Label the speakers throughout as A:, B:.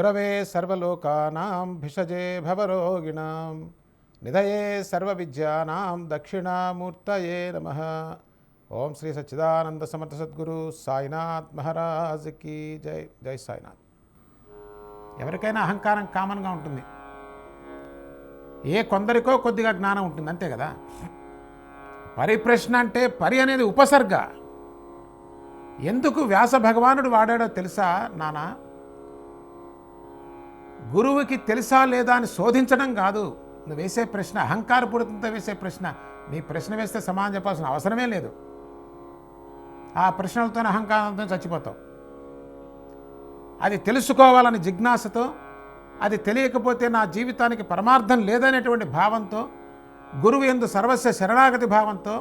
A: గురవే సర్వలోకానాం భిషజే భవరోగిణాం నిధయే సర్వవిద్యానాం దక్షిణామూర్తయే నమః. ఓం శ్రీ సచ్చిదానంద సమర్థ సద్గురు సాయినాథ్ మహారాజ్ की జై. జై సాయినాథ్. ఎవరికైనా అహంకారం కామన్గా ఉంటుంది. కొందరికో కొద్దిగా జ్ఞానం ఉంటుంది, అంతే కదా. పరిప్రశ్న అంటే పరి అనేది ఉపసర్గ. ఎందుకు వ్యాస భగవానుడు వాడాడో తెలుసా నానా? గురువుకి తెలుసా లేదా అని శోధించడం కాదు. నువ్వు వేసే ప్రశ్న అహంకారపూరితంతో వేసే ప్రశ్న. నీ ప్రశ్న వేస్తే సమాధానం చెప్పాల్సిన అవసరమే లేదు. ఆ ప్రశ్నలతో అహంకారంతో చచ్చిపోతావు. అది తెలుసుకోవాలని జిజ్ఞాసతో, అది తెలియకపోతే నా జీవితానికి పరమార్థం లేదనేటువంటి భావంతో, గురువు యందు సర్వస్వ శరణాగతి భావంతో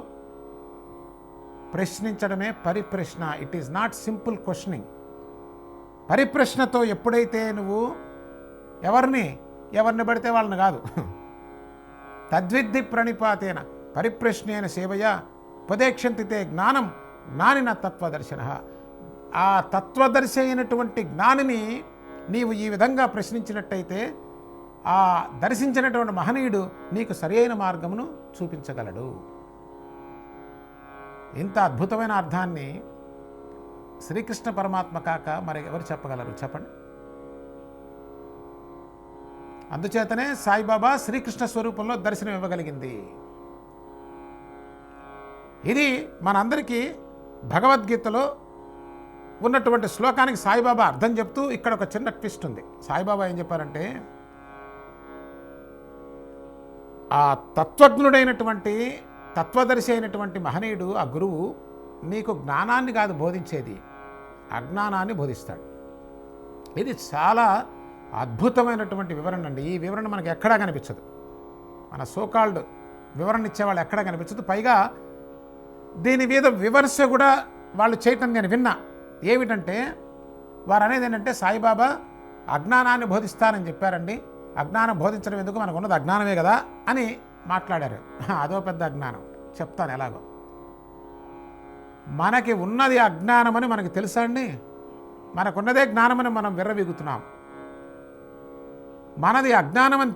A: ప్రశ్నించడమే పరిప్రశ్న. It is not simple questioning. పరిప్రశ్నతో ఎప్పుడైతే నువ్వు ఎవరిని పడితే వాళ్ళని కాదు, తద్విద్ధి ప్రణిపాతేన పరిప్రశ్నేన సేవయ ఉపదేక్షంతితే జ్ఞానం జ్ఞానిన తత్వదర్శన. ఆ తత్వదర్శి అయినటువంటి జ్ఞానిని నీవు ఈ విధంగా ప్రశ్నించినట్టయితే ఆ దర్శించినటువంటి మహనీయుడు నీకు సరియైన మార్గమును చూపించగలడు. ఇంత అద్భుతమైన అర్థాన్ని శ్రీకృష్ణ పరమాత్మ కాక మరి ఎవరు చెప్పగలరు చెప్పండి. అందుచేతనే సాయిబాబా శ్రీకృష్ణ స్వరూపంలో దర్శనం ఇవ్వగలిగింది. ఇది మనందరికీ భగవద్గీతలో ఉన్నటువంటి శ్లోకానికి సాయిబాబా అర్థం చెప్తూ ఇక్కడ ఒక చిన్న ట్విస్ట్ ఉంది. సాయిబాబా ఏం చెప్పారంటే, ఆ తత్వజ్ఞుడైనటువంటి తత్వదర్శి అయినటువంటి మహనీయుడు, ఆ గురువు నీకు జ్ఞానాన్ని కాదు బోధించేది, అజ్ఞానాన్ని బోధిస్తాడు. ఇది చాలా అద్భుతమైనటువంటి వివరణ అండి. ఈ వివరణ మనకు ఎక్కడా కనిపించదు. మన సోకాల్డ్ వివరణ ఇచ్చేవాళ్ళు ఎక్కడా కనిపించదు. పైగా దీని మీద విమర్శ కూడా వాళ్ళు చేయటం నేను విన్నా. ఏమిటంటే వారు అనేది ఏంటంటే, సాయిబాబా అజ్ఞానాన్ని బోధిస్తానని చెప్పారండి, అజ్ఞానం బోధించడం ఎందుకు, మనకు ఉన్నది అజ్ఞానమే కదా అని మాట్లాడారు. అదో పెద్ద అజ్ఞానం. చెప్తాను ఎలాగో. మనకి ఉన్నది అజ్ఞానమని మనకి తెలుసా అండి? మనకున్నదే జ్ఞానమని మనం విర్రవీగుతున్నాం. మనది అజ్ఞానమని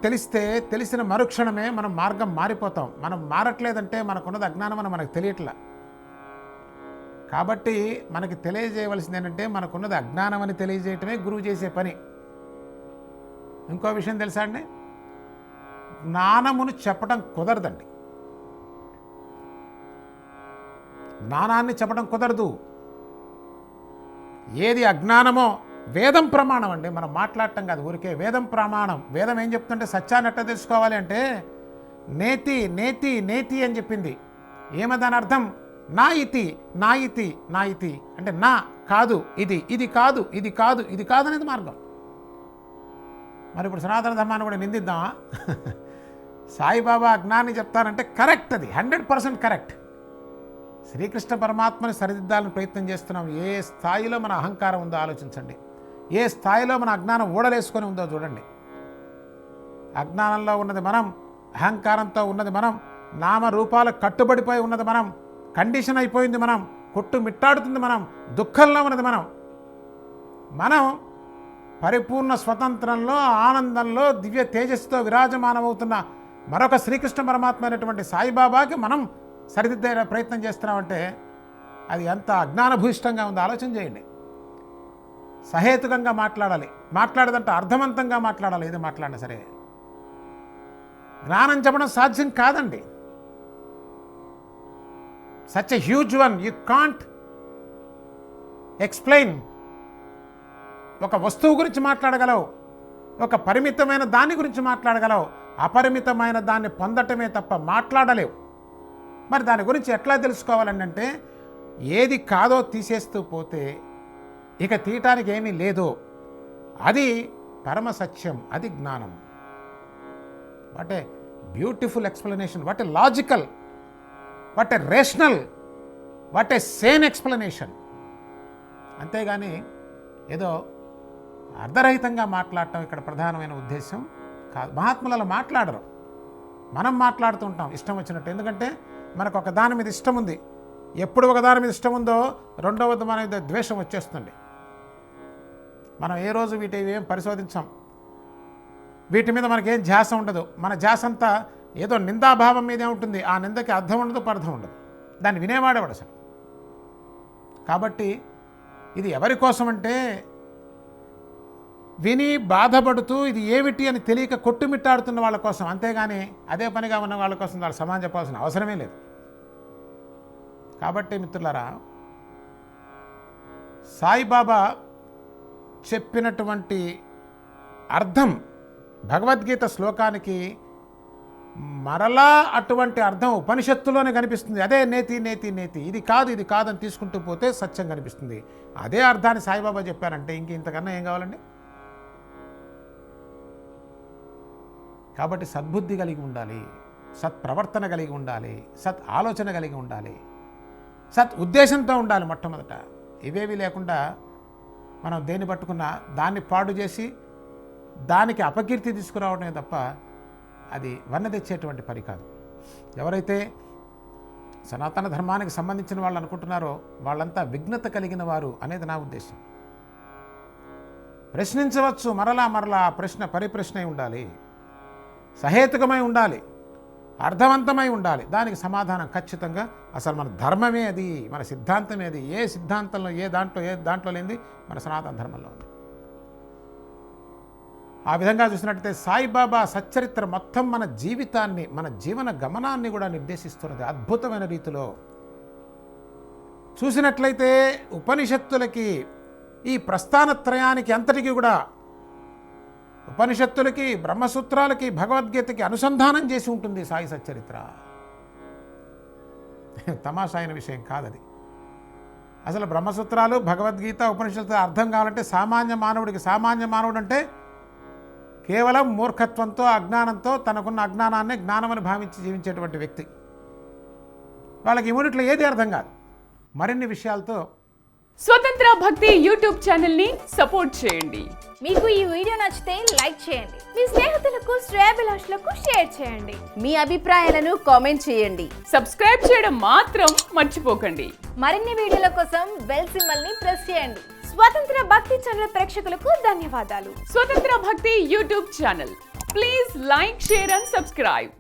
A: తెలిసిన మరుక్షణమే మనం మార్గం మారిపోతాం. మనం మారట్లేదంటే మనకున్నది అజ్ఞానమని మనకు తెలియట్లా. కాబట్టి మనకి తెలియజేయవలసింది ఏంటంటే, మనకున్నది అజ్ఞానమని తెలియజేయటమే గురువు చేసే పని. ఇంకో విషయం తెలుసా అండి? జ్ఞానమును చెప్పడం కుదరదండి. జ్ఞానాన్ని చెప్పడం కుదరదు. ఏది అజ్ఞానమో వేదం ప్రమాణం అండి. మనం మాట్లాడటం కాదు, ఊరికే వేదం ప్రమాణం. వేదం ఏం చెప్తుంటే సత్యాన్ని ఎట్లా తెలుసుకోవాలి అంటే, నేతి నేతి నేతి అని చెప్పింది. ఏమదాని అర్థం? నా ఇతి నా ఇతి నా ఇతి అంటే నా కాదు ఇది, ఇది కాదు ఇది కాదు ఇది కాదు అనేది మార్గం. మరి ఇప్పుడు సనాతన ధర్మాన్ని కూడా నిందిద్దామా? సాయిబాబా అజ్ఞాన్ని చెప్తారంటే కరెక్ట్, అది 100% కరెక్ట్. శ్రీకృష్ణ పరమాత్మని సరిదిద్దాలని ప్రయత్నం చేస్తున్నాం. ఏ స్థాయిలో మన అహంకారం ఉందో ఆలోచించండి. ఏ స్థాయిలో మన అజ్ఞానం ఓడలేసుకొని ఉందో చూడండి. అజ్ఞానంలో ఉన్నది మనం, అహంకారంతో ఉన్నది మనం, నామరూపాలకు కట్టుబడిపోయి ఉన్నది మనం, కండిషన్ అయిపోయింది మనం, కొట్టు మిట్టాడుతుంది మనం, దుఃఖంలో ఉన్నది మనం పరిపూర్ణ స్వతంత్రంలో ఆనందంలో దివ్య తేజస్సుతో విరాజమానమవుతున్న మరొక శ్రీకృష్ణ పరమాత్మ అయినటువంటి సాయిబాబాకి మనం సరిదిద్దే ప్రయత్నం చేస్తున్నామంటే అది ఎంత అజ్ఞానభూయిష్టంగా ఉందో ఆలోచన చేయండి. సహేతుకంగా మాట్లాడాలి. మాట్లాడదంటే అర్థవంతంగా మాట్లాడాలి. ఏది మాట్లాడినా సరే. జ్ఞానం చెప్పడం సాధ్యం కాదండి. Such a huge one you can't explain. ఒక వస్తువు గురించి మాట్లాడగలవు, ఒక పరిమితమైన దాని గురించి మాట్లాడగలవు, అపరిమితమైన దాన్ని పొందటమే తప్ప మాట్లాడలేవు. మరి దాని గురించి ఎట్లా తెలుసుకోవాలని అంటే, ఏది కాదో తీసేస్తూ పోతే ఇక తీయటానికి ఏమీ లేదో అది పరమ సత్యం, అది జ్ఞానం. What a beautiful explanation, what a logical, what a rational, what a Sen explanation. అంతేగాని ఏదో అర్ధరహితంగా మాట్లాడటం ఇక్కడ ప్రధానమైన ఉద్దేశం కాదు. మహాత్ములలో మాట్లాడరు, మనం మాట్లాడుతుంటాం ఇష్టం వచ్చినట్టు. ఎందుకంటే మనకు ఒక దాని మీద ఇష్టం ఉంది. ఎప్పుడు ఒక దాని మీద ఇష్టం ఉందో రెండవది మన మీద ద్వేషం వచ్చేస్తుంది. మనం ఏ రోజు వీటి ఏం పరిశోధించాం, వీటి మీద మనకేం ధ్యాస ఉండదు. మన ధ్యాస అంతా ఏదో నిందాభావం మీదే ఉంటుంది. ఆ నిందకి అర్థం ఉండదు, పర్థం ఉండదు, దాన్ని వినేవాడేవాడు అసలు. కాబట్టి ఇది ఎవరి కోసం అంటే విని బాధపడుతూ ఇది ఏమిటి అని తెలియక కొట్టుమిట్టాడుతున్న వాళ్ళ కోసం, అంతేగాని అదే పనిగా ఉన్న వాళ్ళ కోసం వాళ్ళు సమాధానం చెప్పాల్సిన అవసరమే లేదు. కాబట్టి మిత్రులారా, సాయిబాబా చెప్పినటువంటి అర్థం భగవద్గీత శ్లోకానికి మరలా అటువంటి అర్థం ఉపనిషత్తులోనే కనిపిస్తుంది. అదే నేతి నేతి నేతి, ఇది కాదు ఇది కాదని తీసుకుంటూ పోతే సత్యం కనిపిస్తుంది. అదే అర్థాన్ని సాయిబాబా చెప్పారంటే ఇంతకన్నా ఏం కావాలండి? కాబట్టి సద్బుద్ధి కలిగి ఉండాలి, సత్ప్రవర్తన కలిగి ఉండాలి, సత్ ఆలోచన కలిగి ఉండాలి, సత్ ఉద్దేశంతో ఉండాలి. మొట్టమొదట ఇవేవి లేకుండా మనం దేన్ని పట్టుకున్నా దాన్ని పాడు చేసి దానికి అపకీర్తి తీసుకురావడమే తప్ప అది వన్న తెచ్చేటువంటి పని కాదు. ఎవరైతే సనాతన ధర్మానికి సంబంధించిన వాళ్ళు అనుకుంటున్నారో వాళ్ళంతా విఘ్నత కలిగిన వారు అనేది నా ఉద్దేశం. ప్రశ్నించవచ్చు, మరలా మరలా ప్రశ్న పరిప్రశ్న ఉండాలి, సహేతుకమై ఉండాలి, అర్థవంతమై ఉండాలి. దానికి సమాధానం ఖచ్చితంగా అసలు మన ధర్మమే అది, మన సిద్ధాంతమే అది. ఏ సిద్ధాంతంలో ఏ దాంట్లో లేనిది మన సనాతన ధర్మంలో ఉంది. ఆ విధంగా చూసినట్టయితే సాయిబాబా సచ్చరిత్ర మొత్తం మన జీవితాన్ని, మన జీవన గమనాన్ని కూడా నిర్దేశిస్తున్నది అద్భుతమైన రీతిలో. చూసినట్లయితే ఉపనిషత్తులకి, ఈ ప్రస్థానత్రయానికి అంతటికీ కూడా, ఉపనిషత్తులకి, బ్రహ్మసూత్రాలకి, భగవద్గీతకి అనుసంధానం చేసి ఉంటుంది సాయి సచ్చరిత్ర. తమాషా అయిన విషయం కాదది. అసలు బ్రహ్మసూత్రాలు, భగవద్గీత, ఉపనిషత్తులు అర్థం కావాలంటే సామాన్య మానవుడు అంటే కేవలం మూర్ఖత్వంతో, అజ్ఞానంతో, తనకున్న అజ్ఞానాన్ని జ్ఞానమని భావించి జీవించేటువంటి వ్యక్తి. వాళ్ళకి ఇమీడియట్లో ఏది అర్థం కాదు. మరిన్ని విషయాలతో
B: స్వతంత్ర భక్తి యూట్యూబ్ ఛానల్ ని సపోర్ట్ చేయండి.
C: మీకు ఈ వీడియో నచ్చితే లైక్ చేయండి, మీ స్నేహితులకు, శ్రేయోభిలాషులకు షేర్ చేయండి,
D: మీ అభిప్రాయాలను కామెంట్ చేయండి.
B: సబ్స్క్రైబ్ చేయడం మాత్రం మర్చిపోకండి.
C: మరిన్ని వీడియోల కోసం బెల్ సింబల్ ని ప్రెస్ చేయండి. స్వతంత్ర భక్తి ఛానల్ ప్రేక్షకులకు ధన్యవాదాలు.
B: స్వతంత్ర భక్తి YouTube channel, please like, share and subscribe.